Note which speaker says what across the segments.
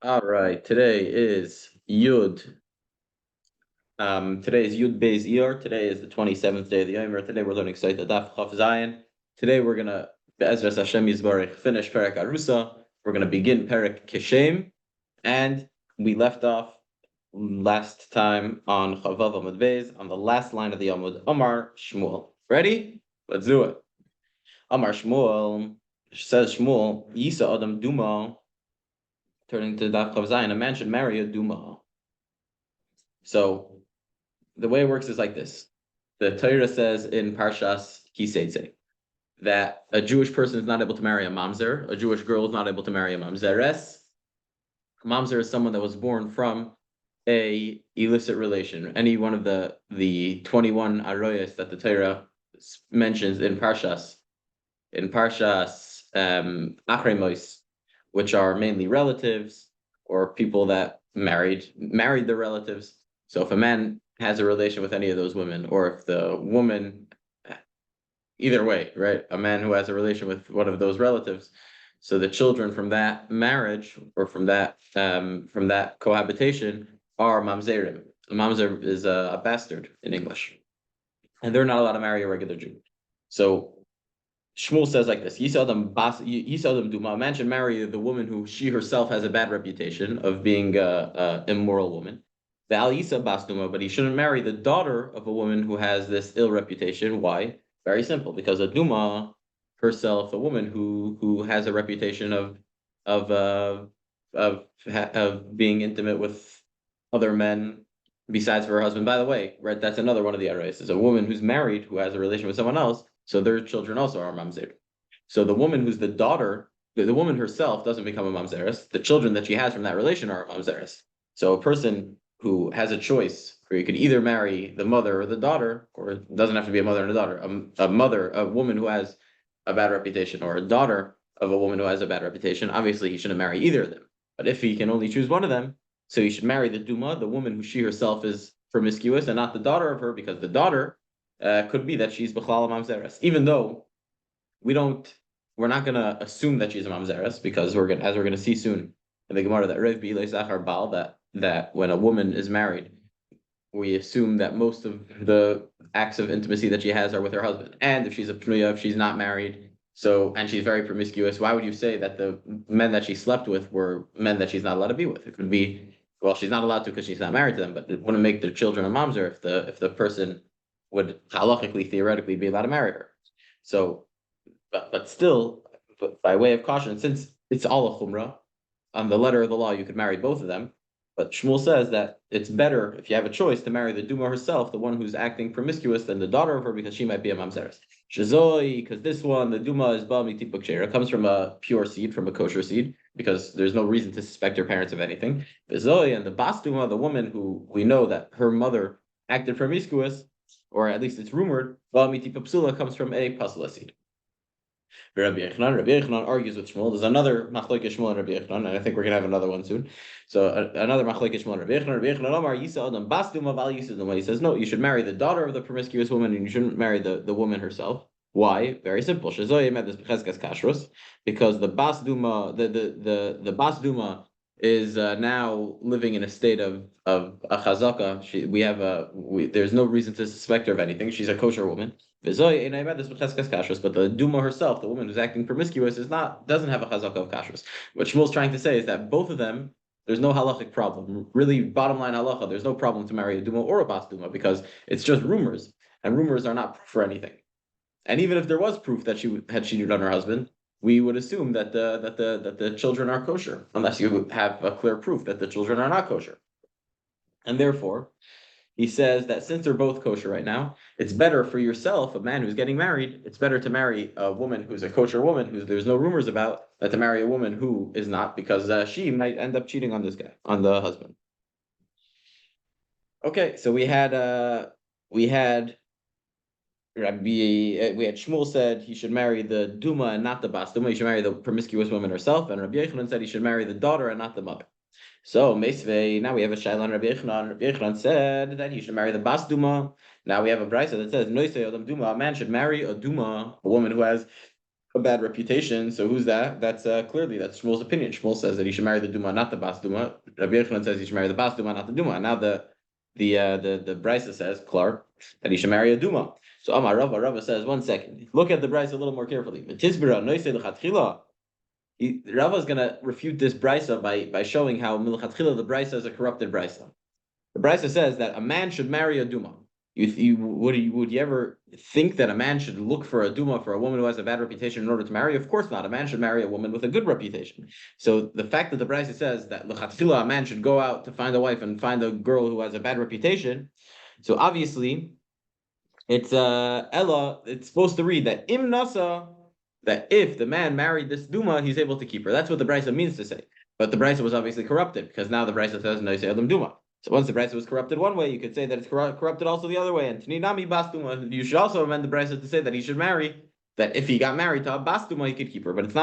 Speaker 1: All right, today is Yud. Today is Yud Beis Iyar. Today is the 27th day of the Yomer. Today we're learning Sotah Daf Chaf Zayin. Today we're gonna Be'ezras Hashem Yisbarich finish Perek Arusa. We're gonna begin Perek Keshem, and we left off last time on Chavav Amud Beis on the last line of the Amud. Amar Shmuel. Ready? Let's do it. Amar Shmuel says Shmuel Yisa Adam Duma. Turning to Daf Chaf Zayin, a man should marry a Duma. So the way it works is like this. The Torah says in Parshas Kiseitze that a Jewish person is not able to marry a mamzer. A Jewish girl is not able to marry a mamzeres. A mamzer is someone that was born from a illicit relation. Any one of the 21 aroyas that the Torah mentions in Parshas Achrei Mos, which are mainly relatives or people that married their relatives. So if a man has a relation with any of those women, or if the woman, either way, right, a man who has a relation with one of those relatives, so the children from that marriage or from that cohabitation are mamzerim. A mamzer is a bastard in English, and they're not allowed to marry a regular Jew. So Shmuel says like this: Yisadam Duma, a man should marry the woman who she herself has a bad reputation of being a immoral woman. Val Yisa Bas Duma, but he shouldn't marry the daughter of a woman who has this ill reputation. Why? Very simple, because a Duma herself, a woman who has a reputation of of being intimate with other men besides for her husband. By the way, right, that's another one of the arrays. Is a woman who's married who has a relation with someone else. So their children also are mamzer. So the woman who's the daughter, the woman herself doesn't become a mamzeres. The children that she has from that relation are mamzeres. So a person who has a choice, where you could either marry the mother or the daughter, or it doesn't have to be a mother and a daughter, a woman who has a bad reputation, or a daughter of a woman who has a bad reputation, obviously he shouldn't marry either of them. But if he can only choose one of them, so he should marry the Duma, the woman who she herself is promiscuous, and not the daughter of her, because the daughter could be that she's Bechlal Mamzeres, even though we're not gonna assume that she's a Mamzeres, because as we're gonna see soon in the Gemara that Rev B'ilei Zachar Baal, that when a woman is married, we assume that most of the acts of intimacy that she has are with her husband. And if she's a Pnuya, if she's not married, and she's very promiscuous, why would you say that the men that she slept with were men that she's not allowed to be with? It could be, well, she's not allowed to because she's not married to them, but it wouldn't make their children a mamzer if the person would halachically, theoretically be allowed to marry her. So, but still, by way of caution, since it's all a chumrah, on the letter of the law, you could marry both of them. But Shmuel says that it's better, if you have a choice, to marry the Duma herself, the one who's acting promiscuous, than the daughter of her, because she might be a mamzeres. Shazoi, because this one, the Duma is ba mitipuk sheira, comes from a pure seed, from a kosher seed, because there's no reason to suspect her parents of anything. Vizoi, and the Bas Duma, the woman who we know that her mother acted promiscuous, or at least it's rumored, ba mitipuk psula, comes from a pasla seed. Rabbi Yochanan argues with Shmuel. There's another machlokes Shmuel and Rabbi Yochanan, and I think we're gonna have another one soon. So another machlokes Shmuel and Rabbi Yochanan. Rabbi Yochanan Amar Yisa Adam Bas Duma Val Yisa Duma. He says no, you should marry the daughter of the promiscuous woman, and you shouldn't marry the woman herself. Why? Very simple. Because the Bas Duma, the Bas Duma is now living in a state of a chazaka. There's no reason to suspect her of anything. She's a kosher woman. But the Duma herself, the woman who's acting promiscuous, doesn't have a chazaka of kashrus. What Shmuel's trying to say is that both of them, there's no halachic problem. Really, bottom line halacha, there's no problem to marry a Duma or a Bas Duma, because it's just rumors, and rumors are not proof for anything. And even if there was proof that she had cheated on her husband, we would assume that the children are kosher, unless you have a clear proof that the children are not kosher. And therefore, he says that since they're both kosher right now, it's better for yourself, a man who's getting married, it's better to marry a woman who's a kosher woman, who there's no rumors about, than to marry a woman who is not, because she might end up cheating on this guy, on the husband. Okay, so we had Shmuel said he should marry the Duma and not the Bas Duma. He should marry the promiscuous woman herself, and Rabbi Yochanan said he should marry the daughter and not the mother. So Meisvei, now we have a Shaila on Rabbi Yochanan. Rabbi Yochanan said that he should marry the Bas Duma. Now we have a brisa that says Noisei Adam Duma. A man should marry a Duma, a woman who has a bad reputation. So who's that? That's clearly that's Shmuel's opinion. Shmuel says that he should marry the Duma, not the Bas Duma. Rabbi Yochanan says he should marry the Bas Duma, not the Duma. Now the Brisa says, Clark, that he should marry a Duma. So Amar Rava says, 1 second, look at the Brisa a little more carefully. Rava is going to refute this Brisa by showing how Milchatchila the Brisa is a corrupted Brisa. The Brisa says that a man should marry a Duma. Would you ever think that a man should look for a Duma for a woman who has a bad reputation in order to marry? Of course not. A man should marry a woman with a good reputation. So the fact that the Brisa says that l'chatchila a man should go out to find a wife and find a girl who has a bad reputation, so obviously it's Ella. It's supposed to read that im nasa, that if the man married this Duma, he's able to keep her. That's what the Brisa means to say. But the Brisa was obviously corrupted because now the Brisa says no Adam Duma. So once the Brisa was corrupted one way, you could say that it's corrupted also the other way. And Tninami Bastuma, you should also amend the Brisa to say that he should marry, that if he got married to a Bastuma, he could keep her. But it's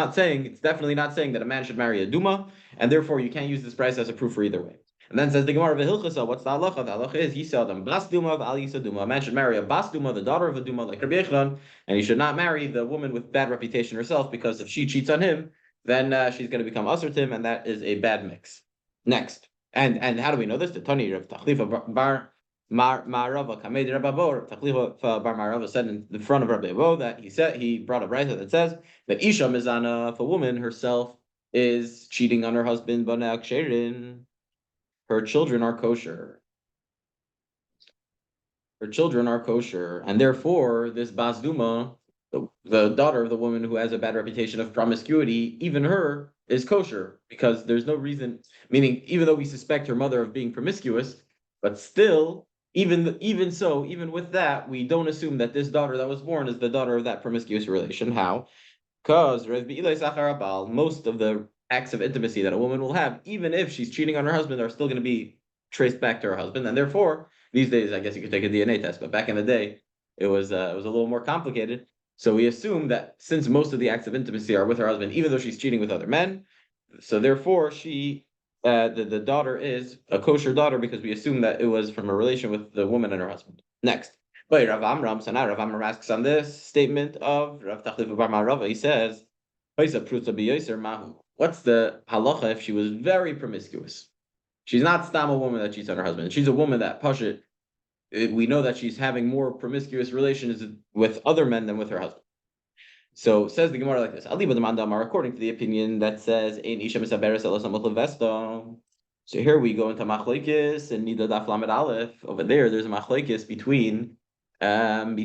Speaker 1: definitely not saying that a man should marry a Duma, and therefore you can't use this Brisa as a proof for either way. And then says the Gemara, V'hilchasa, what's the halacha? The halacha is, Yisel Bas Duma of Al Yisa Duma. A man should marry a Bas Duma, the daughter of a Duma, like Rabbi Yochanan, and he should not marry the woman with bad reputation herself, because if she cheats on him, then she's going to become usher to him, and that is a bad mix. Next. And how do we know this? The Tani of Tachlifa Bar Marava Kamed Rababo, Tachlifa Bar Marava said in the front of Rabbi Abo that he brought a brayta that says that Isha Mizana, if a woman herself is cheating on her husband, Bana Ksherin, her children are kosher. Her children are kosher, and therefore this Bas Duma, the daughter of the woman who has a bad reputation of promiscuity, even her is kosher, because there's no reason, meaning even though we suspect her mother of being promiscuous, but still, even with that, we don't assume that this daughter that was born is the daughter of that promiscuous relation. How? Because most of the acts of intimacy that a woman will have, even if she's cheating on her husband, are still going to be traced back to her husband, and therefore, these days, I guess you could take a DNA test, but back in the day, it was a little more complicated. So we assume that since most of the acts of intimacy are with her husband, even though she's cheating with other men, so therefore the daughter is a kosher daughter because we assume that it was from a relation with the woman and her husband. Next. But Rav Amram, so now Rav Amram asks on this statement of Rav Tachlifa Bar Marava, he says, what's the halacha if she was very promiscuous? She's not stam a woman that cheats on her husband. She's a woman that pashit. We know that she's having more promiscuous relations with other men than with her husband. So says the Gemara like this: Aliba the Mandamar, according to the opinion that says Ein Isha Misaberes Elasamot. So here we go into Machlekes and Nida Daf Lamed Aleph. Over there's a Machlekes between Rab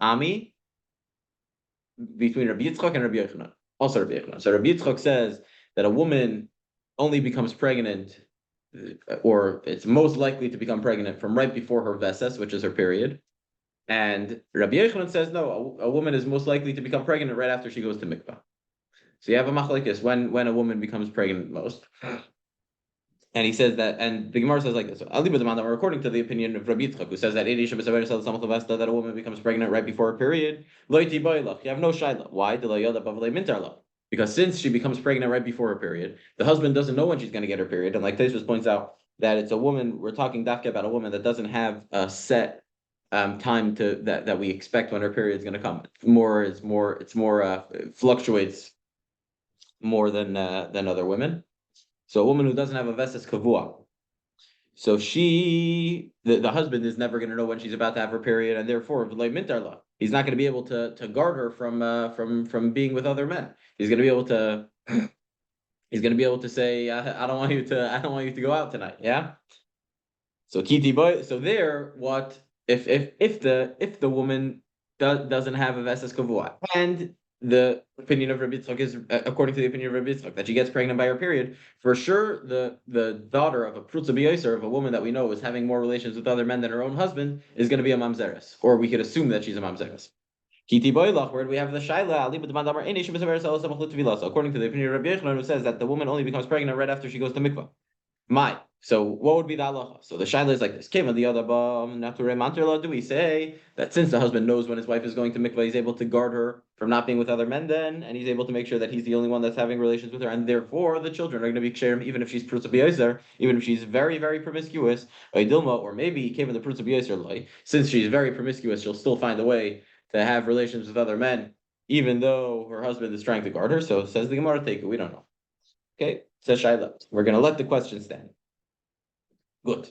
Speaker 1: Ami, between Rabbi Yitzchak and Rabbi Yochanan. Also Rabbi Yochanan. So Rabbi Yitzchak says that a woman only becomes pregnant, or it's most likely to become pregnant from right before her veses, which is her period. And Rabbi Yochanan says, no, a woman is most likely to become pregnant right after she goes to mikvah. So you have a machlekes when a woman becomes pregnant most. And he says that, and the Gemara says like this, according to the opinion of Rabbi Yitzchak, who says that that a woman becomes pregnant right before her period, you have no shaila. Why? Because since she becomes pregnant right before her period, the husband doesn't know when she's going to get her period. And like Tosfos points out, that it's a woman, we're talking dafka about a woman that doesn't have a set time to that we expect when her period is going to come. It fluctuates more than other women. So a woman who doesn't have a veses kavua, so the husband is never going to know when she's about to have her period, and therefore he's not going to be able to guard her from being with other men. He's going to be able to say, I don't want you to go out tonight. Yeah. So kiti boy. So there, what if the woman doesn't have a veses kavua, and the opinion of Rabbi Yitzchak is, according to the opinion of Rabbi Yitzchak, that she gets pregnant by her period, for sure the daughter of a prutza b'yoser, of a woman that we know is having more relations with other men than her own husband, is going to be a mamzeres, or we could assume that she's a mamzeres. Kiti boylach, where we have the shaila, according to the opinion of Rabbi Yochanan, who says that the woman only becomes pregnant right after she goes to mikvah. So what would be the halacha? So the shaila is like this. Do we say that since the husband knows when his wife is going to mikvah, he's able to guard her from not being with other men then, and he's able to make sure that he's the only one that's having relations with her, and therefore the children are going to be ksherim, even if she's prutza b'yoser, even if she's very, very promiscuous, or maybe came in the prutza b'yoser loy. Since she's very promiscuous, she'll still find a way to have relations with other men, even though her husband is trying to guard her. So says the Gemara, take it. We don't know. Okay, says Shaila. We're going to let the question stand. Good.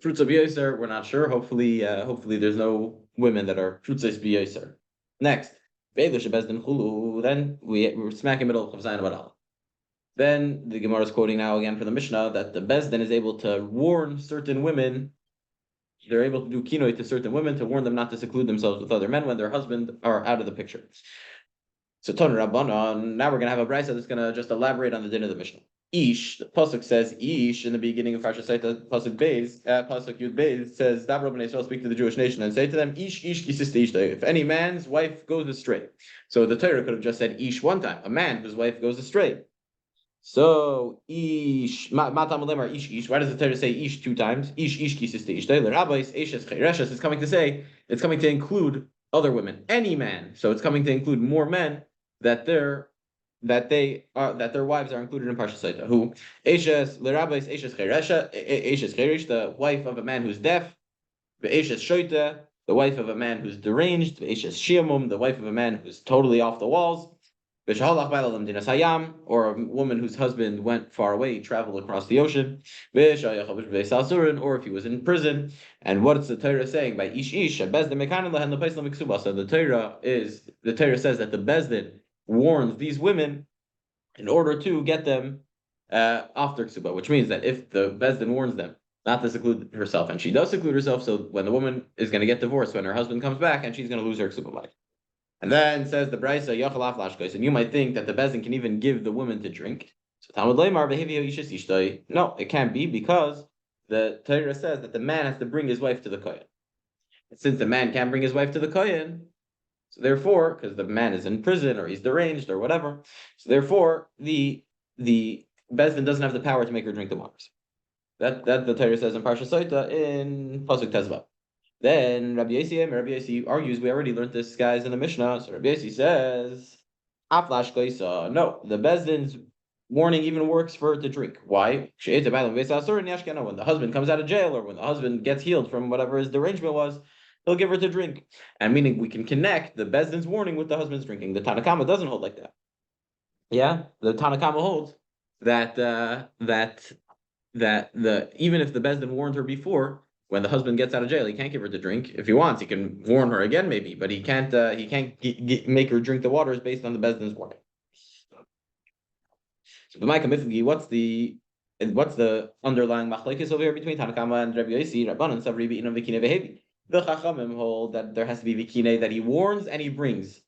Speaker 1: Fruits of Yoser, we're not sure. Hopefully there's no women that are fruits of Yoser. Next, then we're smack in the middle of Zayin Baral. Then the Gemara is quoting now again from the Mishnah that the Bezdin is able to warn certain women. They're able to do kinoi to certain women to warn them not to seclude themselves with other men when their husband are out of the picture. So Ton Rabbanon, now we're gonna have a brisa that's gonna just elaborate on the din of the Mishnah. Ish, the pasuk says Ish in the beginning of Parsha Sotah, pasuk Beis, pasuk Yud Beis says Dabra b'nei Yisrael, speak to the Jewish nation and say to them Ish kisista ishta. If any man's wife goes astray, so the Torah could have just said Ish one time, a man whose wife goes astray. So Ish matam lemar Ish. Why does the Torah say Ish two times? Ish kisista ishta. The rabbis Eshes chayreshes is coming to say it's coming to include other women, any man. So it's coming to include more men that their wives are included in Parsha Sotah. Who Eshes lerabais Eshes chayresha Eshes chayresh, the wife of a man who's deaf. Eshes shoita, the wife of a man who's deranged. Eshes shiamum, the wife of a man who's totally off the walls. Or a woman whose husband went far away, traveled across the ocean, or if he was in prison. And what's the Torah saying by Ish Ish? So the Torah says that the Bezdin warns these women in order to get them off their ksuba, which means that if the Bezdin warns them not to seclude herself, and she does seclude herself, so when the woman is going to get divorced when her husband comes back, and she's going to lose her ksuba life. And then says the Brisa, Yachalaf Lashkos, and you might think that the Bezdin can even give the woman to drink. So Talmud Leimar, no, it can't be, because the Torah says that the man has to bring his wife to the Kohen. And since the man can't bring his wife to the Kohen, so therefore, because the man is in prison or he's deranged or whatever, so therefore the Bezdin doesn't have the power to make her drink the waters. That the Torah says in Parsha Sotah in Pasuk Tezvav. Then Rabbi Yossi argues, we already learned this, guys, in the Mishnah. So Rabbi Yossi says, no, the Bezdin's warning even works for her to drink. Why? When the husband comes out of jail or when the husband gets healed from whatever his derangement was, he'll give her to drink. And meaning we can connect the Bezdin's warning with the husband's drinking. The Tanakama doesn't hold like that. Yeah, the Tanakama holds that even if the Bezdin warned her before, when the husband gets out of jail, he can't give her to drink. If he wants, he can warn her again, maybe, but he can't. He can't make her drink the waters based on the Bezdin's warning. So the Micah Mifgi, what's the underlying machlekes over here between Tanakama and Rabbi Yossi? Rabbanan Savri B'inam Vikine Vehevi. The Chachamim hold that there has to be Vikine, that he warns and he brings.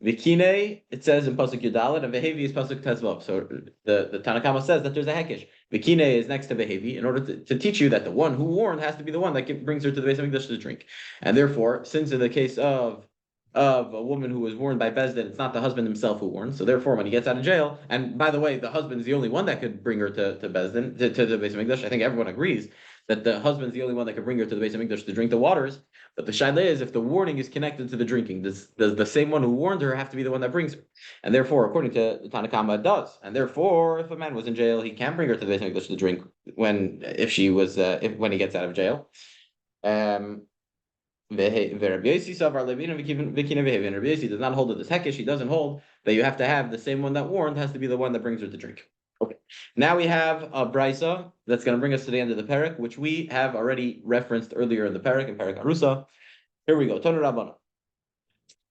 Speaker 1: Vikine, it says in Pasuk Yudalit, and Vehevi is Pasuk Tezvav. So the Tanakama says that there's a hekesh. Vikine is next to Vehevi in order to teach you that the one who warned has to be the one that brings her to the Beis Hamikdash to drink. And therefore, since in the case of a woman who was warned by Bezdin, it's not the husband himself who warns. So therefore, when he gets out of jail, and by the way, the husband's the only one that could bring her to Bezdin, to the Beis Hamikdash. I think everyone agrees that the husband's the only one that could bring her to the Beis Hamikdash to drink the waters. But the shaila is, if the warning is connected to the drinking, does the same one who warned her have to be the one that brings her? And therefore, according to the Tanakama, it does. And therefore, if a man was in jail, he can bring her to the Beis Hamikdash to drink when he gets out of jail. Rabbi Yossi does not hold it as hekesh. He doesn't hold that you have to have the same one that warned has to be the one that brings her to drink. Okay. Now we have a brisa that's going to bring us to the end of the parak, which we have already referenced earlier in the parak, in parak Arusa. Here we go. Tonu Rabbana.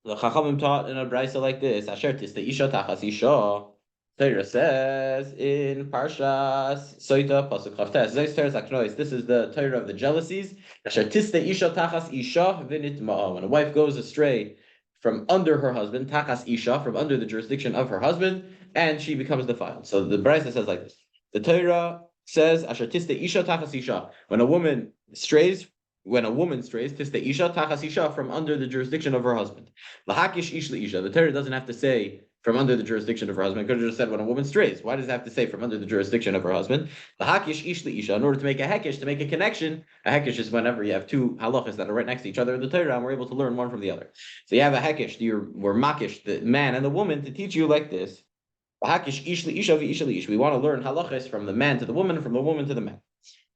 Speaker 1: The Chachamim taught in a brisa like this: Asher tista isha tachas isha. Torah says in Parshas Sotah pasuk Chavtes. This is the Torah of the jealousies. Asher tista isha tachas isha v'nitma'a. When a wife goes astray from under her husband, tachas isha, from under the jurisdiction of her husband, and she becomes defiled. So the Brisa says like this. The Torah says, Asher tista isha tachas isha. When a woman strays, tista isha tachas isha, from under the jurisdiction of her husband. Lahakish ish isha. The Torah doesn't have to say from under the jurisdiction of her husband. It could have just said when a woman strays. Why does it have to say from under the jurisdiction of her husband? Lahakish ish isha. In order to make a hekesh, to make a connection, a hekesh is whenever you have two halachas that are right next to each other in the Torah, and we're able to learn one from the other. So you have a hekesh, we're makish, the man and the woman, to teach you like this. We want to learn halachas from the man to the woman, from the woman to the man.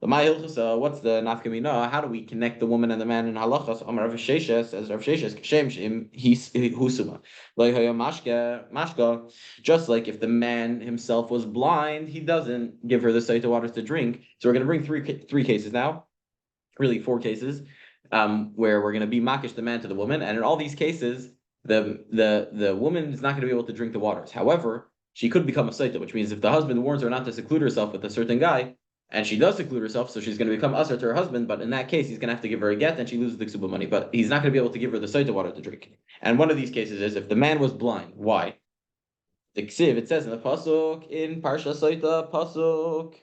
Speaker 1: The my hilchasa, what's the nafkamina? How do we connect the woman and the man in halachas? Amar Rav Sheshes, as Rav Sheshes, Kashem Shim Husuma. Like Mashka, just like if the man himself was blind, he doesn't give her the Sotah waters to drink. So we're going to bring three cases now, really four cases, where we're going to be makish the man to the woman, and in all these cases, the woman is not going to be able to drink the waters. However, she could become a Sotah, which means if the husband warns her not to seclude herself with a certain guy, and she does seclude herself, so she's going to become usher to her husband. But in that case, he's going to have to give her a get, and she loses the ksuba money. But he's not going to be able to give her the Sotah water to drink. And one of these cases is if the man was blind. Why? The ksiv, it says in the pasuk in Parsha Sotah pasuk,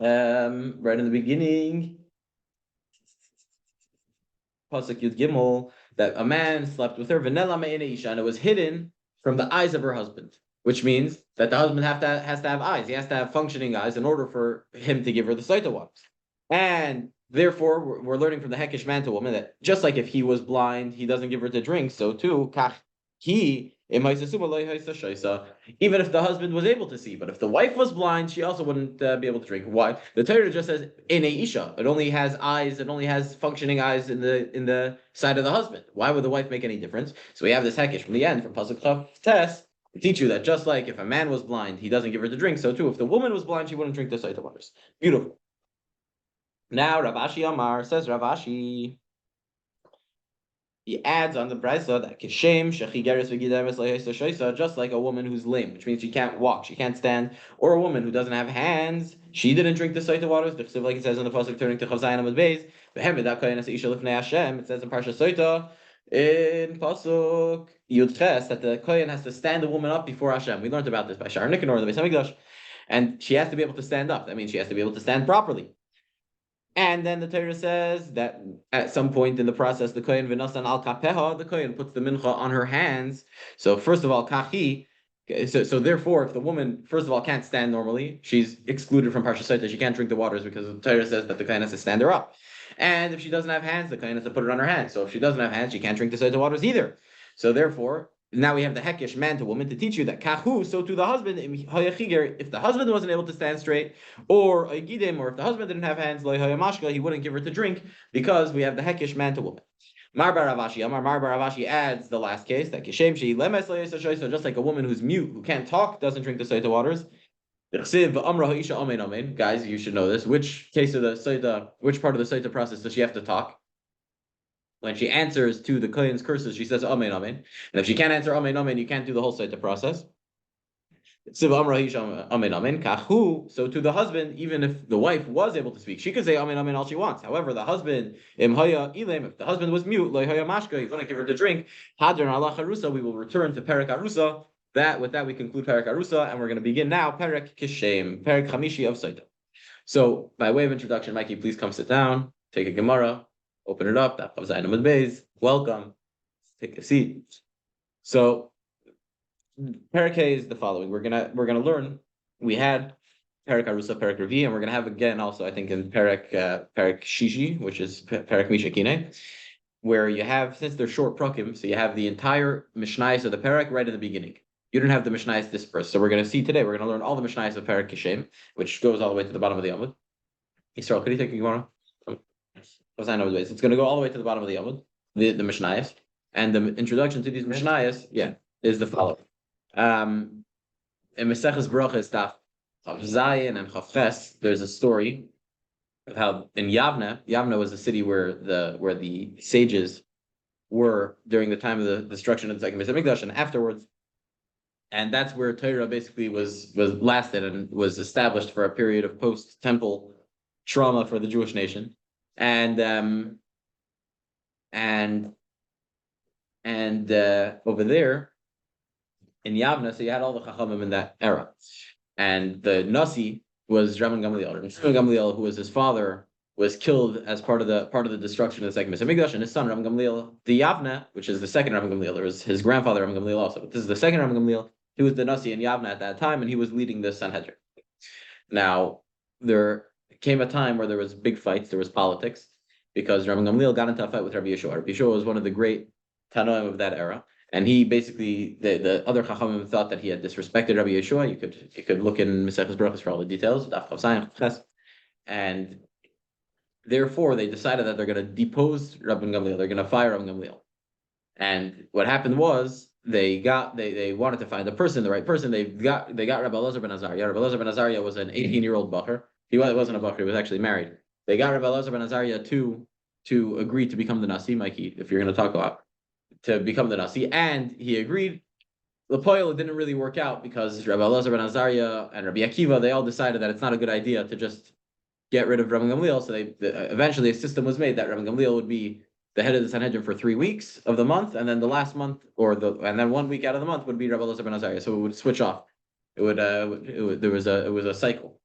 Speaker 1: right in the beginning, pasuk Yud Gimel, that a man slept with her, v'nela me'ene isha, and it was hidden from the eyes of her husband. Which means that the husband has to have eyes. He has to have functioning eyes in order for him to give her the Sotah waters. And therefore, we're learning from the Hekish man to woman that just like if he was blind, he doesn't give her to drink. So too, even if the husband was able to see, but if the wife was blind, she also wouldn't be able to drink. Why? The Torah just says in a isha. It only has eyes. It only has functioning eyes in the side of the husband. Why would the wife make any difference? So we have this Hekish from the end from pasuk Chav Tes. Teach you that just like if a man was blind, he doesn't give her to drink, so too, if the woman was blind, she wouldn't drink the Sotah waters. Beautiful. Now, Rav Ashi Amar says, Rav Ashi, he adds on the brisa that kishem shechigeres v'gideres just like a woman who's lame, which means she can't walk, she can't stand, or a woman who doesn't have hands, she didn't drink the Sotah waters. Like it says in the pasuk turning to Chav Zayin Amud Beis, it says in Parsha Sotah, in pasuk Yud Ches that the kohen has to stand the woman up before Hashem. We learned about this by Shar Nikanor in the Beis Hamikdash, and she has to be able to stand up. That means she has to be able to stand properly. And then the Torah says that at some point in the process, the kohen v'nasan al kapeha, the kohen puts the mincha on her hands. So first of all, kachi. So therefore, if the woman first of all can't stand normally, she's excluded from Parsha Sotah. She can't drink the waters because the Torah says that the kohen has to stand her up. And if she doesn't have hands, the kohen has to put it on her hands. So if she doesn't have hands, she can't drink the Sotah waters either. So therefore, now we have the hekish man to woman to teach you that kahu, so to the husband, if the husband wasn't able to stand straight, or a gidim, or if the husband didn't have hands, he wouldn't give her to drink because we have the hekish man to woman. Mar bar Ravashi adds the last case that kishem she lemes so just like a woman who's mute, who can't talk, doesn't drink the Sotah waters. Guys, you should know this. Which case of the Sotah, which part of the Sotah process does she have to talk? When she answers to the kohen's curses, she says amen, amen. And if she can't answer amen, amen, you can't do the whole Sotah process. So to the husband, even if the wife was able to speak, she could say amen, amen all she wants. However, the husband, if the husband was mute, he wouldn't give her to drink. We will return to Perek Arusa. With that we conclude Perek Arusa, and we're going to begin now Perek Kishem, Perek Chamishi of Sotah. So, by way of introduction, Mikey, please come sit down, take a Gemara, open it up. Welcome. Take a seat. So, Perek is the following. We're gonna learn. We had Perek Arusa, Perek Revi, and we're gonna have again also, I think, in Perek Shishi, which is Perek Mishakine, where you have, since they're short prakim, so you have the entire Mishnayos of the Perek right at the beginning. You don't have the Mishnayos dispersed. So we're going to see today, we're going to learn all the Mishnayos of Perek Kishem, which goes all the way to the bottom of the Amud. Yisrael, could you take a Gemara? It's going to go all the way to the bottom of the Amud, the Mishnayos. And the introduction to these Mishnayos, is the following. In Maseches Brachos, Daf Chav Zayin and Chav Ches, there's a story of how in Yavne was a city where the sages were during the time of the destruction of the second Beis Hamikdash and afterwards. And that's where Torah basically was lasted and was established for a period of post-temple trauma for the Jewish nation. And over there in Yavna, so you had all the Chachamim in that era. And the Nasi was Rabban Gamliel. Rabban Gamliel, who was his father, was killed as part of the destruction of the second Beis Hamikdash, and his son Rabban Gamliel, the Yavna, which is the second Rabban Gamliel. There was his grandfather Rabban Gamliel also, but this is the second Rabban Gamliel. He was the Nasi in Yavna at that time, and he was leading the Sanhedrin. Now, there came a time where there was big fights, there was politics, because Rabban Gamliel got into a fight with Rabbi Yeshua. Rabbi Yeshua was one of the great Tanoim of that era, and he basically, the other Chachamim thought that he had disrespected Rabbi Yeshua. You could look in Maseches Brachos for all the details. and therefore they decided that they're going to depose Rabban Gamliel. They're going to fire Rabban Gamliel. And what happened was they wanted to find the person, the right person. They got Rabbi Elazar ben Azariah. Rabbi Elazar ben Azariah was an 18-year-old bacher. Wasn't a bacher, he was actually married. They got Rabbi Elazar ben Azariah to agree to become the Nasi, Mikey, if you're going to talk about to become the Nasi, and he agreed. Lapoil, it didn't really work out because Rabbi Elazar ben Azariah and Rabbi Akiva, they all decided that it's not a good idea to just get rid of Rabban Gamliel. So eventually a system was made that Rabban Gamliel would be the head of the Sanhedrin for 3 weeks of the month, and then the last month, and then 1 week out of the month would be Rabbi Elazar ben Azariah. So it would switch off. It was a cycle.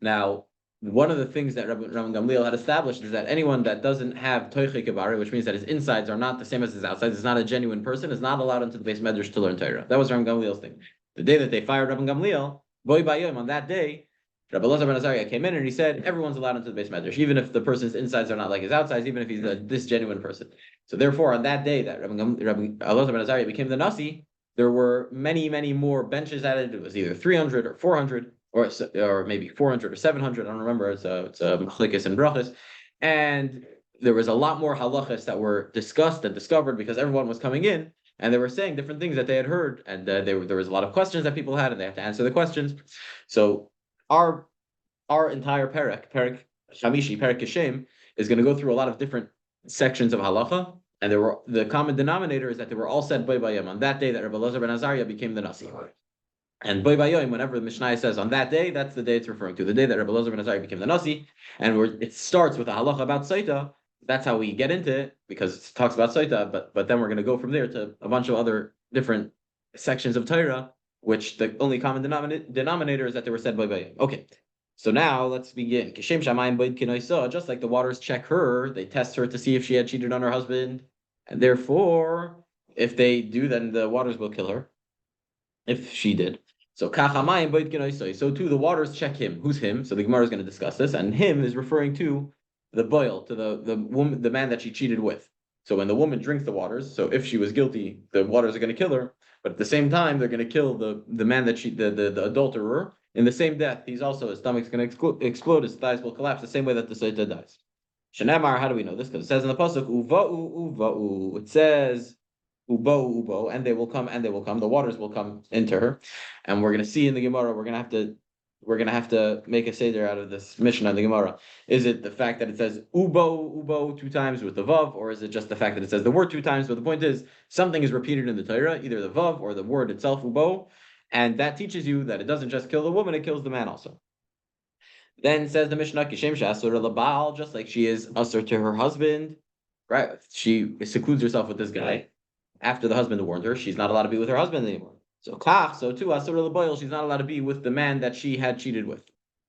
Speaker 1: Now, one of the things that Rabban Gamliel had established is that anyone that doesn't have toiche kibari, which means that his insides are not the same as his outsides, is not a genuine person, is not allowed into the base medrash to learn Torah. That was Rabban Gamliel's thing. The day that they fired Rabban Gamliel, boy bayom, on that day, Rabbi Elazar ben Azariah came in and he said, everyone's allowed into the base medrash, even if the person's insides are not like his outsides, even if he's this genuine person. So therefore, on that day that Rabbi Elazar ben Azariah became the Nasi, there were many, many more benches added. It was either 300 or 400, or maybe 400 or 700. I don't remember. It's machlikas and brachas. And there was a lot more halachas that were discussed and discovered because everyone was coming in and they were saying different things that they had heard. And there was a lot of questions that people had and they had to answer the questions. So our entire Perek Shamishi, Perek Kishem, is going to go through a lot of different sections of halacha, and the common denominator is that they were all said Boy Bayom on that day that Rabbi Elazar ben Azariah became the Nasi. And Boy Bayom, whenever the Mishnah says on that day, that's the day it's referring to, the day that Rabbi Elazar ben Azariah became the Nasi, and it starts with a halacha about Sotah. That's how we get into it, because it talks about Sotah, but then we're going to go from there to a bunch of other different sections of Torah, which the only common denominator is that they were said Boy Bayom. Okay. So now let's begin. Just like the waters check her, they test her to see if she had cheated on her husband. And therefore, if they do, then the waters will kill her. If she did. So too, the waters check him. Who's him? So the Gemara is going to discuss this. And him is referring to the boil, to the woman, the man that she cheated with. So when the woman drinks the waters, so if she was guilty, the waters are going to kill her. But at the same time, they're going to kill the man that the adulterer. In the same death, his stomach's going to explode, his thighs will collapse the same way that the Sotah dies. Shenamar, how do we know this? Because it says in the pasuk, uva'u, uva'u. It says, ubo, ubo, and they will come, and they will come. The waters will come into her. And we're going to see in the Gemara, we're going to have to make a seder out of this Mishnah in the Gemara. Is it the fact that it says ubo, ubo 2 times with the vav, or is it just the fact that it says the word 2 times? But the point is, something is repeated in the Torah, either the vav or the word itself, ubo, and that teaches you that it doesn't just kill the woman, it kills the man also. Then says the Mishnah, Kishem she'asur labal, just like she is asur to her husband, right? She secludes herself with this guy. After the husband warned her, she's not allowed to be with her husband anymore. So too, asur laboil, she's not allowed to be with the man that she had cheated with.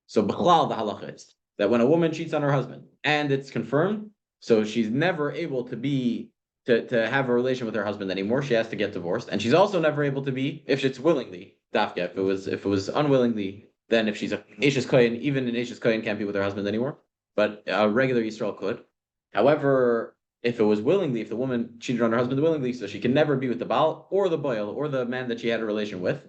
Speaker 1: So b'chlal, the halacha is that when a woman cheats on her husband and it's confirmed, so she's never able to be to have a relation with her husband anymore. She has to get divorced, and she's also never able to be, if it's willingly, dafka. If it was unwillingly, then if she's a Eishes Kohen, even an Eishes Kohen can't be with her husband anymore. But a regular Yisrael could. However, if it was willingly, if the woman cheated on her husband willingly, so she can never be with the Baal or the Boil or the man that she had a relation with.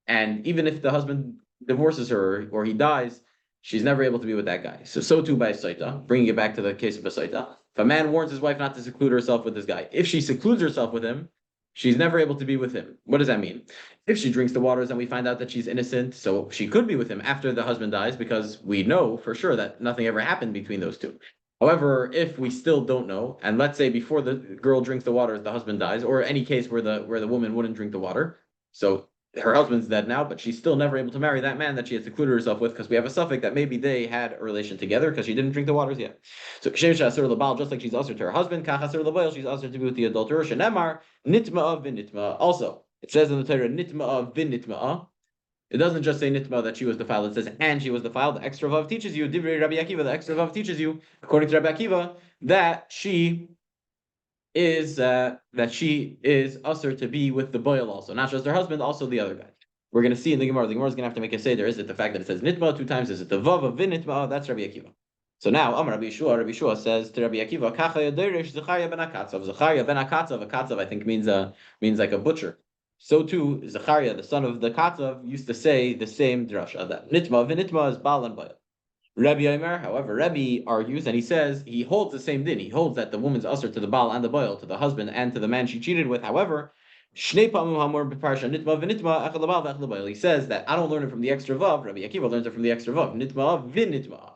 Speaker 1: And even if the husband divorces her or he dies, she's never able to be with that guy. So too by Sotah, bringing it back to the case of a Sotah. If a man warns his wife not to seclude herself with this guy, if she secludes herself with him, she's never able to be with him. What does that mean? If she drinks the waters and we find out that she's innocent, so she could be with him after the husband dies because we know for sure that nothing ever happened between those two. However, if we still don't know, and let's say before the girl drinks the waters, the husband dies, or any case where the woman wouldn't drink the water, so her husband's dead now, but she's still never able to marry that man that she had secluded herself with because we have a suffix that maybe they had a relation together because she didn't drink the waters yet. So just like she's usher to her husband, she's usher to be with the adulterer. Shenemar nitma'a v'nitma'a. Also, it says in the Torah nitma'a v'nitma'a. It doesn't just say nitma that she was defiled. It says and she was defiled. The extra vav teaches you, Divrei Rabbi Akiva. The extra vav teaches you, according to Rabbi Akiva, that she is usher to be with the boil also, not just her husband, also the other guy. We're going to see in the Gemara. The Gemara is going to have to make a seder. Is it the fact that it says nitma 2 times? Is it the vav of vinitma? That's Rabbi Akiva. So now, Amar Rabbi Yeshua. Rabbi Yeshua says to Rabbi Akiva, Kacha yaderesh Zechariah ben Akatzav. Zechariah ben Akatzav. A Katzav, I think, means like a butcher. So too, Zechariah, the son of the Katzav, used to say the same drasha that nitma vinitma is bal and bayal. Rabbi Yomer, however, Rabbi argues and he says he holds the same din. He holds that the woman's usher to the Baal and the Boil, to the husband and to the man she cheated with. However, he says that I don't learn it from the extra vav. Rabbi Akiva learns it from the extra vav. Nitma v'nitma.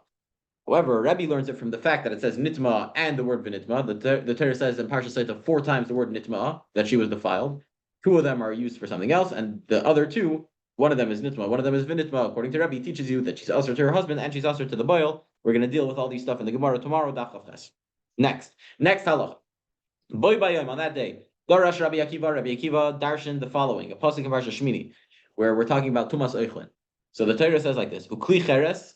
Speaker 1: However, Rabbi learns it from the fact that it says nitma and the word v'nitma. The Torah says in Parsha Sotah 4 times the word nitma, that she was defiled. 2 of them are used for something else, and the other 2, one of them is nitma, one of them is v'nitma. According to Rabbi, he teaches you that she's usher to her husband and she's usher to the boil. We're going to deal with all these stuff in the Gemara tomorrow. Next halacha. Boy bayom, on that day, Darash Rabbi Akiva darshan the following, a pasuk in Parsha Shmini, where we're talking about tumas oichlin. So the Torah says like this: Ukli cheres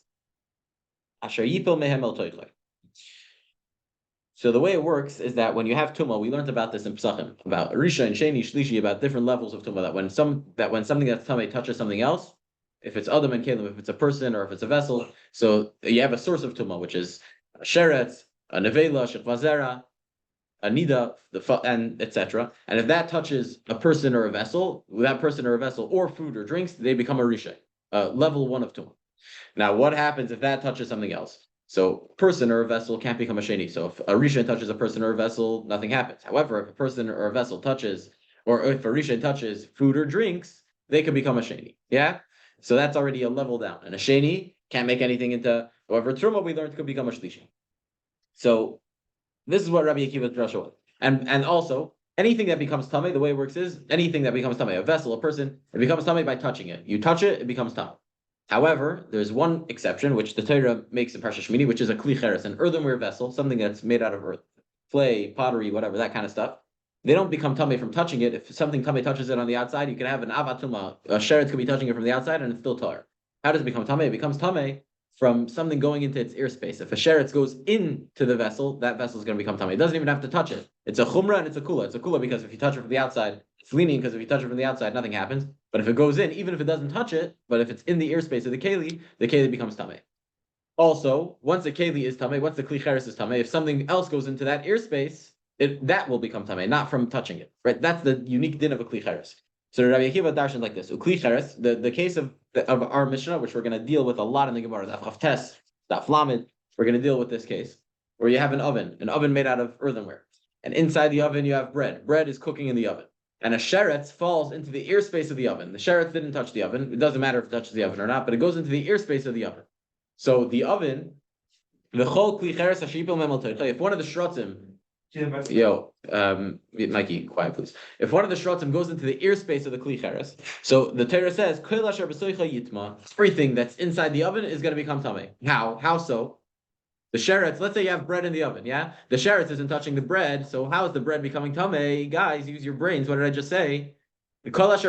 Speaker 1: asher yipil mehem el toichlin. So the way it works is that when you have tumah, we learned about this in Pesachim, about Risha and Sheni, Shlishi, about different levels of tumah. That when something that's tumah touches something else, if it's Adam and Kalim, if it's a person or if it's a vessel, so you have a source of tumah, which is a sheretz, a nevela, shechvazera, a nida, and etc. And if that touches a person or a vessel, that person or a vessel or food or drinks, they become a Risha, level 1 of tumah. Now, what happens if that touches something else? So, person or a vessel can't become a sheni. So, if a rishon touches a person or a vessel, nothing happens. However, if a person or a vessel touches, or if a rishon touches food or drinks, they can become a sheni. Yeah. So that's already a level down. And a sheni can't make anything into. However, truma we learned could become a shlishi. So, this is what Rabbi Akiva's drasha was. And also, anything that becomes tamei, the way it works is anything that becomes tamei, a vessel, a person, it becomes tamei by touching it. You touch it, it becomes tamei. However, there's one exception, which the Torah makes in Parsha Shmini, which is a kli cheres, an earthenware vessel, something that's made out of earth, clay, pottery, whatever, that kind of stuff. They don't become tamei from touching it. If something tamei touches it on the outside, you can have an avatuma, a sheretz could be touching it from the outside, and it's still tar. How does it become tamei? It becomes tamei from something going into its airspace. If a sheretz goes into the vessel, that vessel is going to become tamei. It doesn't even have to touch it. It's a chumrah and it's a kula. It's a kula because if you touch it from the outside, it's lenient because if you touch it from the outside, nothing happens. But if it goes in, even if it doesn't touch it, but if it's in the airspace of the keli becomes tamei. Also, once the keli is tamei, once the kli cheres is tamei, if something else goes into that airspace, that will become tamei, not from touching it. Right? That's the unique din of a kli cheres. So Rabbi Akiva darshan like this. Ukli cheres, the case of our Mishnah, which we're going to deal with a lot in the Gemara, that Chavtes, that Flamed, we're going to deal with this case, where you have an oven made out of earthenware. And inside the oven, you have bread. Bread is cooking in the oven. And a sheretz falls into the airspace of the oven. The sheretz didn't touch the oven. It doesn't matter if it touches the oven or not, but it goes into the airspace of the oven. So the oven, if one of the shrotzim, Mikey, quiet please. If one of the shrotzim goes into the airspace of the kli cheres, so the Torah says, everything that's inside the oven is going to become tamei. How? How so? The sheretz, let's say you have bread in the oven, yeah? The sheretz isn't touching the bread, so how is the bread becoming tamei? Guys, use your brains. What did I just say? How is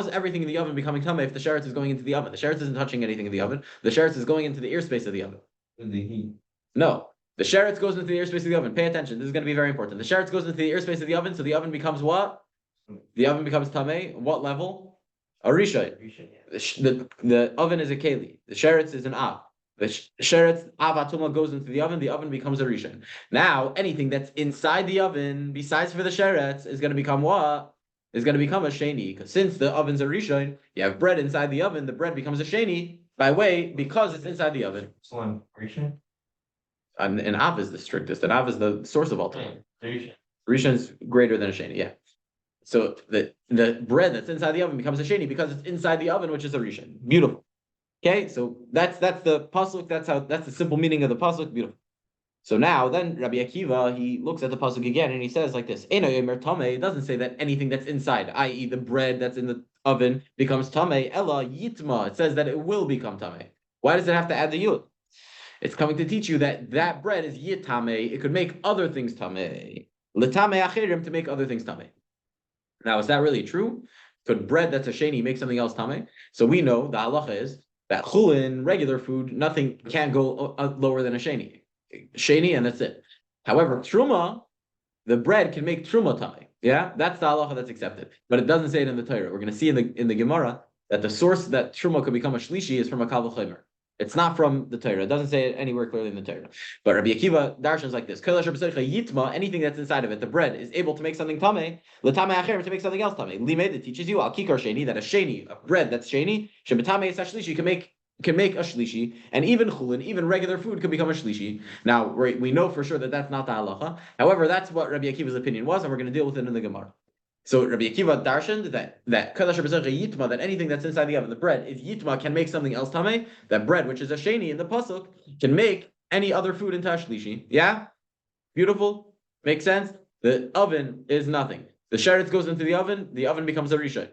Speaker 1: everything in the oven becoming tamei if the sheretz is going into the oven? The sheretz isn't touching anything in the oven. The sheretz is going into the airspace of the oven.
Speaker 2: In the heat.
Speaker 1: No. The sheretz goes into the airspace of the oven. Pay attention. This is going to be very important. The sheretz goes into the airspace of the oven, so the oven becomes what? The oven becomes tamei. What level? A rishon. The oven is a keli. The sheretz is an av. The sheretz avatuma goes into the oven becomes a rishon. Now, anything that's inside the oven, besides for the sheretz, is going to become what? Is going to become a sheni. Because since the oven's a rishon, you have bread inside the oven, the bread becomes a sheni because it's inside the oven.
Speaker 2: So I'm rishon?
Speaker 1: And av is the strictest, and av is the source of all time.
Speaker 2: Rishon.
Speaker 1: Rishon is greater than a sheni, yeah. So the bread that's inside the oven becomes a sheni because it's inside the oven, which is a rishon. Beautiful. Okay, so that's the pasuk. That's the simple meaning of the pasuk. Beautiful. So now, then Rabbi Akiva, he looks at the pasuk again and he says like this: It doesn't say that anything that's inside, i.e., the bread that's in the oven, becomes tamei. Ella yitma. It says that it will become tamei. Why does it have to add the yud? It's coming to teach you that bread is yitame. It could make other things tamei. L'tamei achirim, to make other things tamei. Now, is that really true? Could bread that's a sheni make something else tamei? So we know the halacha is that chulin, regular food, nothing can go lower than a sheni. Sheni, and that's it. However, truma, the bread can make truma tamei. Yeah, that's the halacha that's accepted. But it doesn't say it in the Torah. We're going to see in the Gemara that the source that truma could become a shlishi is from a kal v'chomer. It's not from the Torah. It doesn't say it anywhere clearly in the Torah. But Rabbi Akiva darshan is like this: yitma, anything that's inside of it, the bread is able to make something tamei. L'tamei acherim, to make something else tamei. Limed, it teaches you al kikar sheni, that a sheni, a bread that's sheni, shebetame is shlishi, can make can make a shlishi, and even chulin, even regular food can become a shlishi. Now we know for sure that that's not the halacha. However, that's what Rabbi Akiva's opinion was, and we're going to deal with it in the Gemara. So Rabbi Akiva darshaned that kadash yitma, that anything that's inside the oven, the bread, if yitma can make something else tamei, that bread, which is a sheni in the pasuk, can make any other food into a shlishi. Yeah, beautiful, makes sense. The oven is nothing. The sheretz goes into the oven becomes a rishon.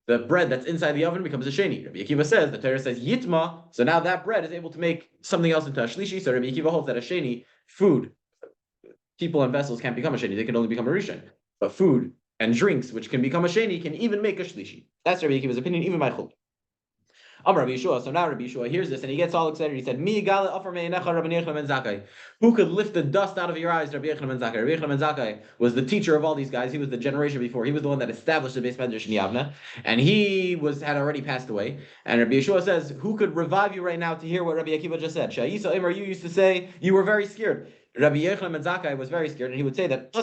Speaker 1: The bread that's inside the oven becomes a sheni. Rabbi Akiva says, the Torah says yitma, so now that bread is able to make something else into a shlishi. So Rabbi Akiva holds that a sheni, food, people and vessels can't become a sheni; they can only become a rishon. But food and drinks, which can become a sheni, can even make a shlishi. That's Rabbi Akiva's opinion, even by chul. Rabbi Yeshua. So now Rabbi Yeshua hears this and he gets all excited. He said, "Mi gale offer me'enecha Rabbi Yochanan ben Zakkai." Who could lift the dust out of your eyes, Rabbi Yochanan ben Zakkai? Rabbi Yochanan ben Zakkai was the teacher of all these guys. He was the generation before. He was the one that established the Beis Medrash in Yavna, and he had already passed away. And Rabbi Yeshua says, "Who could revive you right now to hear what Rabbi Akiva just said?" Sha'isa Imar, you used to say you were very scared. Rabbi Yochanan ben Zakkai was very scared, and he would say that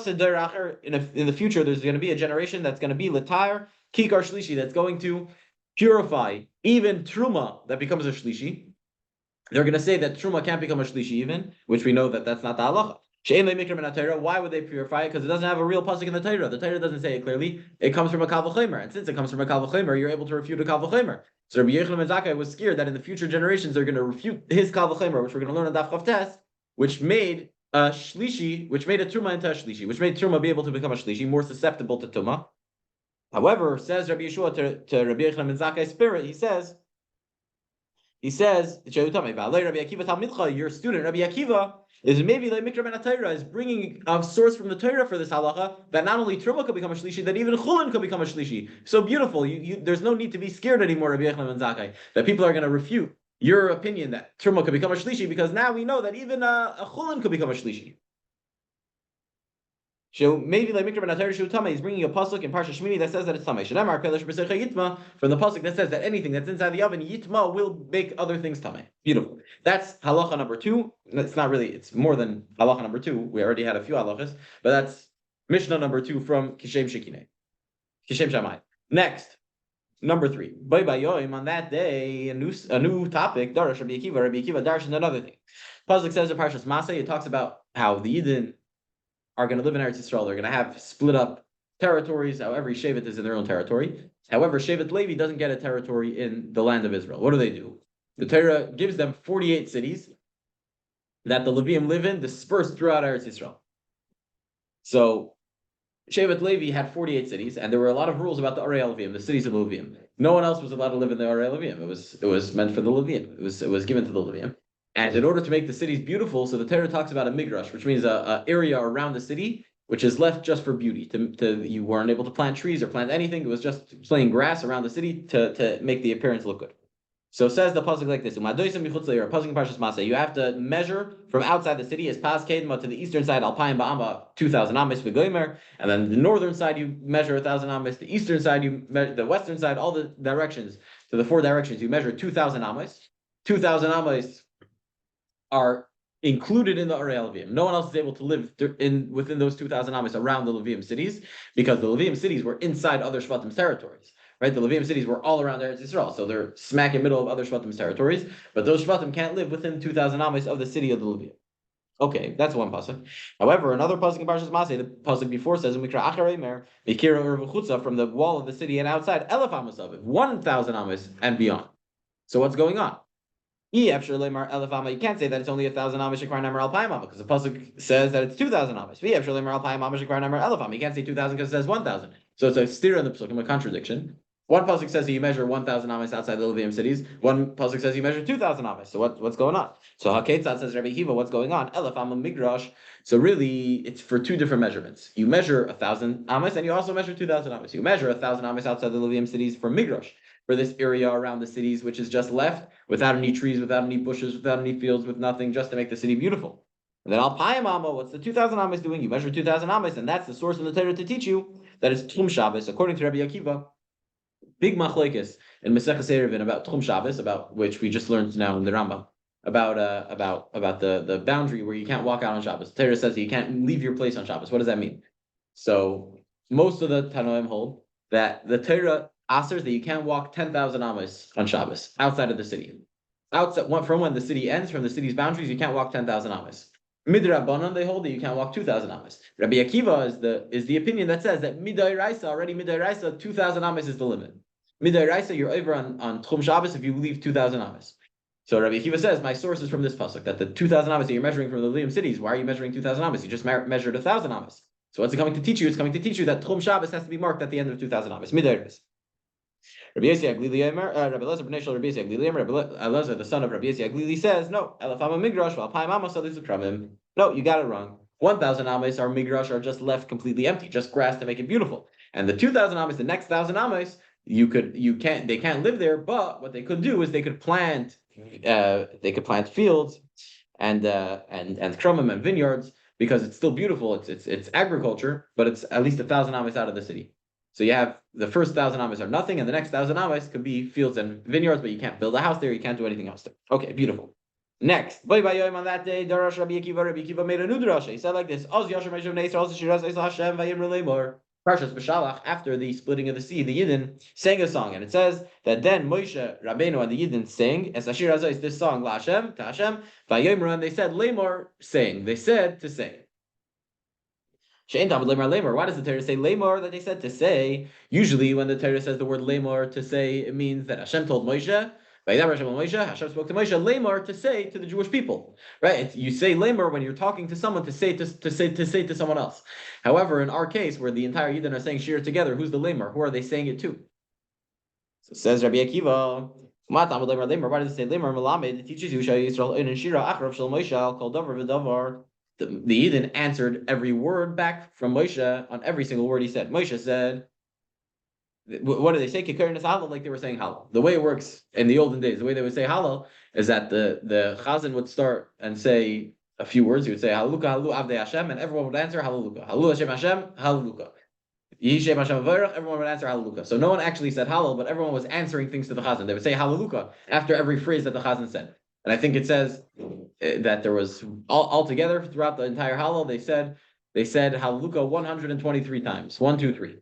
Speaker 1: in the future there's going to be a generation that's going to be Latar Kikar Shlishi, that's going to purify even truma that becomes a shlishi. They're going to say that truma can't become a shlishi even, which we know that that's not the halacha. Why would they purify it? Because it doesn't have a real pasuk in the Torah. The Torah doesn't say it clearly. It comes from a kal v'chomer, and since it comes from a kal v'chomer, you're able to refute a kal v'chomer. So Rabbi Yochanan ben Zakkai was scared that in the future generations they're going to refute his kal v'chomer, which we're going to learn in Daf Chav Tes, which made a shlishi, which made a truma into a shlishi, which made truma be able to become a shlishi, more susceptible to tumah. However, says Rabbi Yeshua to Rabbi Yochanan ben Zakkai's spirit, he says, your student Rabbi Akiva is maybe like Mikra ben Atayra is bringing a source from the Torah for this halacha that not only Truma could become a shlishi, that even Chulin could become a shlishi. So beautiful. There's no need to be scared anymore, Rabbi Yochanan ben Zakkai, that people are going to refute your opinion that Truma could become a shlishi, because now we know that even a Chulin could become a shlishi. So maybe like Mikra ben Atayra Shu Tamei, he's bringing a pasuk in Parsha Shmini that says that it's Tamei. Shemar Kelesh B'Secha Yitma, from the pasuk that says that anything that's inside the oven, Yitma will make other things Tamei. Beautiful. That's halacha number 2. It's not really, it's more than halacha number 2. We already had a few halachas, but that's Mishnah number 2 from Kishem Shekine. Kishem Shammai. Next, number 3. Bay Bayoim, on that day, a new topic, Darash Rabbi Akiva darshan another thing. Pasuk says in Parshas Masay, it talks about how the Yidden are going to live in Eretz Yisrael. They're going to have split up territories, how every Shevet is in their own territory. However, Shevet Levi doesn't get a territory in the land of Israel. What do? The Torah gives them 48 cities that the Levium live in, dispersed throughout Eretz Yisrael. So Shevet Levi had 48 cities, and there were a lot of rules about the Arei Levium, the cities of the Levium. No one else was allowed to live in the Arei Levium. It was meant for the Levium. It was given to the Levium. And in order to make the cities beautiful, so the Torah talks about a migrash, which means a area around the city which is left just for beauty. You weren't able to plant trees or plant anything. It was just plain grass around the city to make the appearance look good. So says the pasuk like this: you have to measure from outside the city as pas kedma to the eastern side alpayim ba'amba 2,000 ames v'gomer, and then the northern side you measure 1,000 ames. The eastern side you measure, the western side, all the directions to the 4 directions you measure 2,000 ames. 2,000 ames are included in the Arei Levium. No one else is able to live within those 2,000 ames around the Levium cities, because the Levium cities were inside other Shvatim's territories. Right, the Levium cities were all around Eretz Yisrael, so they're smack in the middle of other Shvatim's territories. But those Shvatim can't live within 2,000 ames of the city of the Levium. Okay, that's one pasuk. However, another pasuk in Parshas Masay, the pasuk before says, "Mikra Achar Eimer Mikira Urvuchutza," from the wall of the city and outside, 1,000 ames, 1,000 ames and beyond. So what's going on? You can't say that it's only 1,000 ames because the pasuk says that it's 2,000 ames. You can't say 2,000 because it says 1,000. So it's a steer in the pasuk, a contradiction. One pasuk says you measure 1,000 ames outside the Levium cities. One pasuk says you measure 2,000 ames. So what's going on? So Haketzat says Rabbi Hiva, what's going on? Migrash. So really, it's for 2 different measurements. You measure 1,000 ames and you also measure 2,000 ames. You measure 1,000 ames outside the Levium cities for Migrash, for this area around the cities, which is just left without any trees, without any bushes, without any fields, with nothing, just to make the city beautiful. And then Alpayim Amma, what's the 2,000 ames doing? You measure 2,000 ames, and that's the source of the Torah to teach you that it's Tchum Shabbos, according to Rabbi Akiva. Big machlekes in Maseches Eruvin about Tchum Shabbos, about which we just learned now in the Rambam, about the boundary where you can't walk out on Shabbos. The Torah says you can't leave your place on Shabbos. What does that mean? So most of the Tanoim hold that the Torah asers that you can't walk 10,000 ames on Shabbos outside of the city. outside from when the city ends, from the city's boundaries, you can't walk 10,000 amas. Midrabanan, they hold that you can't walk 2,000 amas. Rabbi Akiva is the opinion that says that midai raisa, already midai raisa, 2,000 amas is the limit. Midai raisa, you're over on Tchum Shabbos if you leave 2,000 amas. So Rabbi Akiva says, my source is from this pasuk, that the 2,000 amas that you're measuring from the Liam cities, why are you measuring 2,000 amas? You just measured 1,000 amas. So what's it coming to teach you? It's coming to teach you that Tchum Shabbos has to be marked at the end of 2,000 amas. Midai raisa. Rabbi Yossi Aglili Rabbi Elazar ben Rabbi Yossi Aglili Rabbi Elazar, the son of Rabbi Yossi Aglili, says, no, Elafama Migrash, Valpaim Amos, Kramim. No, you got it wrong. 1,000 ames are Migrash are just left completely empty, just grass to make it beautiful. And the 2,000 ames, the next 1,000 ames, they can't live there, but what they could do is they could plant fields and kramim and vineyards, because it's still beautiful. It's agriculture, but it's at least 1,000 ames out of the city. So you have the first 1,000 amas are nothing, and the next 1,000 amas could be fields and vineyards, but you can't build a house there. You can't do anything else there. Okay, beautiful. Next, on that day, Darash Rabbi Akiva made a new drasha. He said like this: Parshas B'Shalach, after the splitting of the sea, the Yidden sang a song, and it says that then Moshe Rabbeinu and the Yidden sang as Ashir Hazais this song La Hashem to Hashem. And they said Lemor saying. They said to say. Why does the Torah say lemor that they said to say? Usually, when the Torah says the word lemor to say, it means that Hashem told Moshe. Hashem spoke to Moshe lemor to say to the Jewish people. Right? You say lemor when you're talking to someone to say to someone else. However, in our case, where the entire Yidden are saying shir together, who's the lemor? Who are they saying it to? So says Rabbi Akiva. Why does it say lemor? Melamed, it teaches you Yisrael in shira achrav shel Moshe al kol davar v'davar. The Yidden answered every word back from Moshe on every single word he said. Moshe said, what do they say? Kikarin halal, like they were saying halal. The way it works in the olden days, the way they would say halal is that the chazan would start and say a few words. He would say halaluka, halu avdei Hashem, and everyone would answer halaluka. Halu Hashem Hashem, halaluka. Yishem Hashem avarach, everyone would answer halaluka. So no one actually said halal, but everyone was answering things to the chazan. They would say halaluka after every phrase that the chazan said. And I think it says that there was all together throughout the entire Hallel, they said Hallelujah 123 times. 1, 2, 3.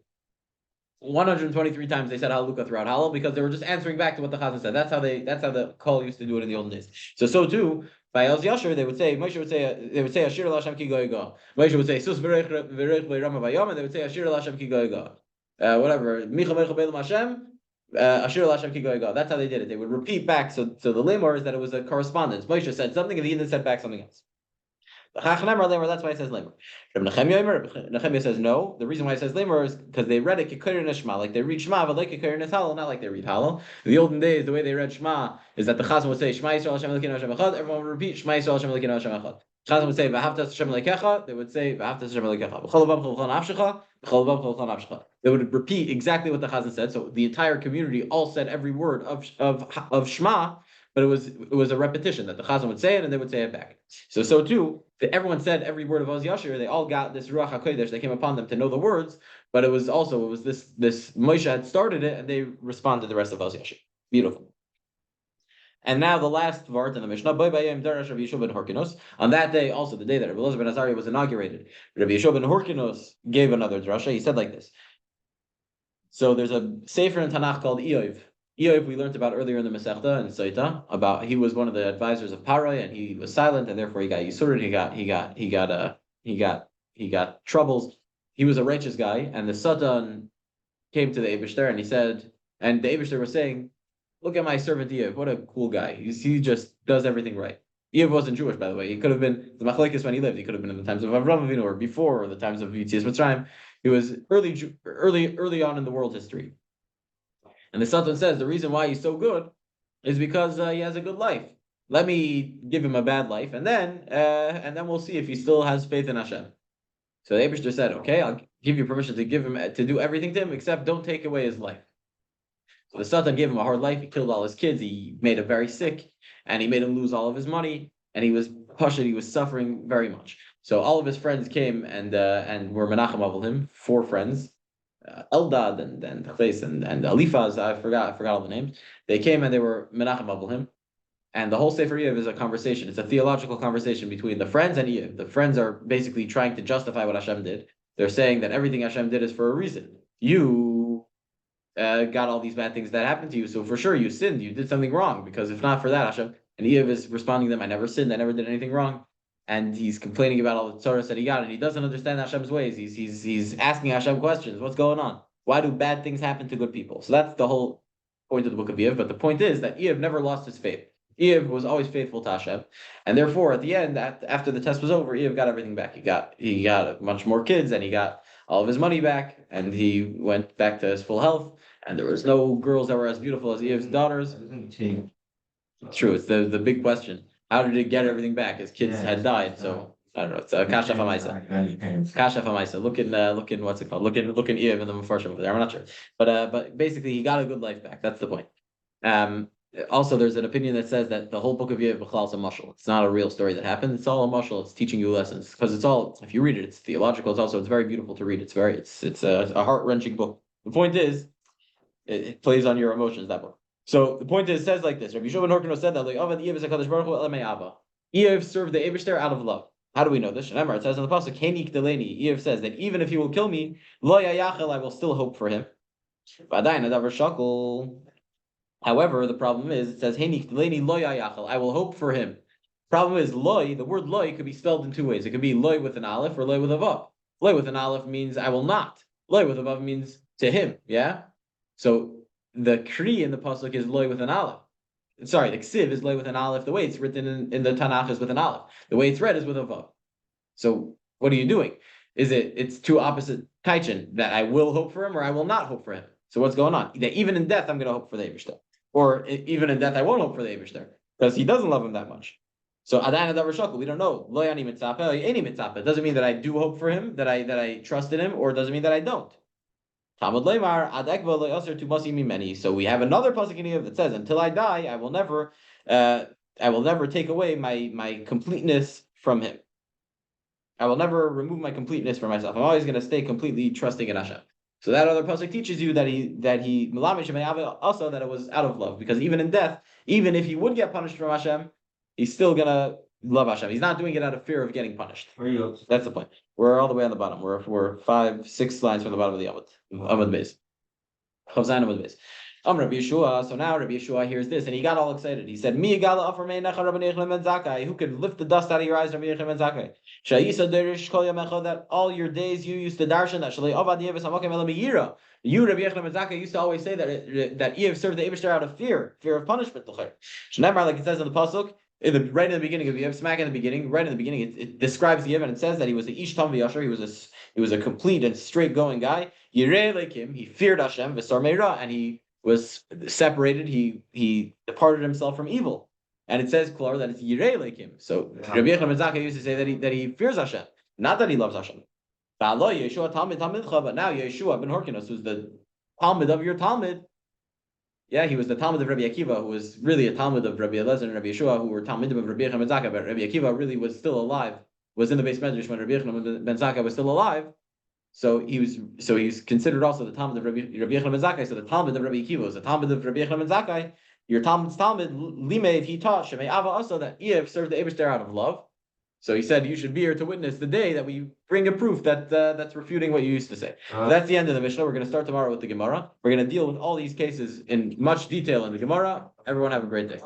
Speaker 1: 123 times they said Hallelujah throughout Hallel, because they were just answering back to what the Chazan said. That's how the call used to do it in the olden days. So too, by Els Yasher, Moshe would say Ashir Hashem ki goyga. Moshe would say Sus v'reich v'rama v'yom, and they would say Ashir Hashem ki goyga. Whatever. Micha Mecha Beilam Hashem. Ashir Hashem ki goyga. That's how they did it. They would repeat back. So the lemor is that it was a correspondence. Moshe said something, and the Yidden said back something else. That's why it says lemor. Nehemiah says no. The reason why it says lemor is because they read it kikir Shema, like they read Shema, but like kikir Halal, not like they read Halal. In the olden days, the way they read Shema is that the Chazan would say Shema Yisrael Hashem Elokeinu Hashem Echad. Everyone would repeat Shema Yisrael Hashem Elokeinu Hashem Echad. Chazan would say V'ahavtas Hashem Elokecha. They would say V'ahavtas Hashem Elokecha. B'chol levav b'chol nafshecha. B'chol levav b'chol nafshecha. They would repeat exactly what the Chazan said. So the entire community all said every word of Shema, but it was a repetition that the Chazan would say it and they would say it back. So too, everyone said every word of Oz Yashir. They all got this Ruach HaKodesh that came upon them to know the words, but it was this Moshe had started it and they responded to the rest of Oz Yashir. Beautiful. And now the last vart in the Mishnah. On that day, also the day that Rabbi Elazar ben Azariah was inaugurated, Rabbi Yeshua ben Horkinos gave another drasha. He said like this. So there's a sefer in Tanakh called Iyov. Iyov we learned about earlier in the Masechta in Sotah, about he was one of the advisors of Parai and he was silent and therefore he got Yisurin, he got troubles. He was a righteous guy, and the Sotah came to the Eibishter and he said, and the Eibishter was saying, look at my servant Iyov, what a cool guy. He just does everything right. Iyov wasn't Jewish, by the way. He could have been the Machlekes when he lived. He could have been in the times of Avram Avinu or before, or the times of Yitzias Mitzrayim. He was early on in the world history. And the Sultan says the reason why he's so good is because he has a good life. Let me give him a bad life, and then we'll see if he still has faith in Hashem. So the Eibishter said, okay, I'll give you permission to do everything to him, except don't take away his life. So the Sultan gave him a hard life. He killed all his kids. He made him very sick, and he made him lose all of his money. And he was pashut. He was suffering very much. So all of his friends came and were menachem avol him. 4 friends, Eldad and Chves and Alifaz. I forgot all the names. They came and they were menachem avol him. And the whole Sefer Iyov is a conversation. It's a theological conversation between the friends and Iyov. The friends are basically trying to justify what Hashem did. They're saying that everything Hashem did is for a reason. You got all these bad things that happened to you. So for sure you sinned. You did something wrong. Because if not for that, Hashem, and Eve is responding to them, I never sinned. I never did anything wrong. And he's complaining about all the Torahs that he got, and he doesn't understand Hashem's ways. He's asking Hashem questions. What's going on? Why do bad things happen to good people? So that's the whole point of the book of Eve. But the point is that Eve never lost his faith. Eve was always faithful to Hashem, and therefore, at the end, after the test was over, Eve got everything back. He got a bunch more kids, and he got all of his money back, and he went back to his full health. And there was no girls that were as beautiful as Eve's daughters. It's true. It's the big question. How did he get everything back? His kids had died, so I don't know. It's kasha famaisa. Kasha famaisa. Look in what's it called? Look in Eve and the Mefarshim over there. I'm not sure, but basically he got a good life back. That's the point. Also, there's an opinion that says that the whole book of Eve is a mashal. It's not a real story that happened. It's all a mashal. It's teaching you lessons because it's all. If you read it, it's theological. It's very beautiful to read. It's a heart-wrenching book. The point is, it plays on your emotions. That book. So the point is, it says like this. Rabbi Yeshua ben Horkino said that like Eve is a Kadosh Baruch Hu elamei Abba. Eve served the Eibishter out of love. How do we know this? It says in the pasuk, "Henik deleni." Eve says that even if he will kill me, lo yayachel, I will still hope for him. V'adayin adavar shakol. However, the problem is, it says, Henik deleni lo yayachel, I will hope for him. Problem is, loy, the word loy could be spelled in two ways. It could be loy with an aleph or loy with a vav. Loy with an aleph means I will not. Loy with a vav means to him, yeah? So the kri in the pasuk is loy with an aleph. Sorry, the ksiv is loy with an aleph. The way it's written in the Tanakh is with an aleph. The way it's read is with a vav. So what are you doing? It's two opposite taichin, that I will hope for him or I will not hope for him. So what's going on? That even in death, I'm going to hope for the Eibishter. Or even in death, I won't hope for the Eibishter. Because he doesn't love him that much. So Adayin Adavar Shakul, we don't know. Lo yani mitzapeh, any mitzapeh. It doesn't mean that I do hope for him, that I trust in him, or it doesn't mean that I don't. Talmud Leimar, Adekva lo yaser tumasi mimeni. So we have another pasuk in here that says, until I die, I will never take away my completeness from him. I will never remove my completeness from myself. I'm always going to stay completely trusting in Hashem. So that other pasuk teaches you that he also that it was out of love, because even in death, even if he would get punished from Hashem, he's still gonna love Hashem. He's not doing it out of fear of getting punished. That's the point. We're all the way on the bottom. We're 5-6 lines from the bottom of the Amud base. Chavzayin Amud base. Rabbi Yeshua. So now Rabbi Yeshua hears this, and he got all excited. He said, "Mi yigala afar meinecha Rabbi Yochanan ben Zakkai, who could lift the dust out of your eyes, Rabbi Yochanan ben Zakkai? Sha'isa derish kol yamecha, that all your days you used to darshan that shalei avad yeves hamakim elam yira. You, Rabbi Yochanan ben Zakkai, used to always say that Eve served the Eibishter out of fear of punishment. Shneimar, like it says in the pasuk, right in the beginning of Eve, smack in the beginning, right in the beginning, it describes Eve, and it says that he was the ish tam v'yasher. He was a complete and straight going guy. Yirei lekim, he feared Hashem v'sar meira, and he was separated. He departed himself from evil, and it says klar that it's yirei lekim. So Rabbi Yochanan ben Zakkai used to say that he fears Hashem, not that he loves Hashem. But now Yeshua ben Horkinos, who's the Talmud of your Talmud. Yeah, he was the Talmud of Rabbi Akiva, who was really a Talmud of Rabbi Elazar and Rabbi Yeshua, who were Talmudim of Rabbi Yochanan ben Zakkai. But Rabbi Akiva really was still alive, was in the base medrash when Rabbi Yochanan ben Zakkai was still alive. So he's considered also the Talmud of Rabbi Yochanan ben Zakkai. So the Talmud of Rabbi Akiva was the Talmud of Rabbi Yochanan ben Zakkai. Your Talmud's Talmud, Limeid, he taught Shemei Ava also that Eve served the Eibishter out of love. So he said you should be here to witness the day that we bring a proof that that's refuting what you used to say. So that's the end of the Mishnah. We're going to start tomorrow with the Gemara. We're going to deal with all these cases in much detail in the Gemara. Everyone have a great day.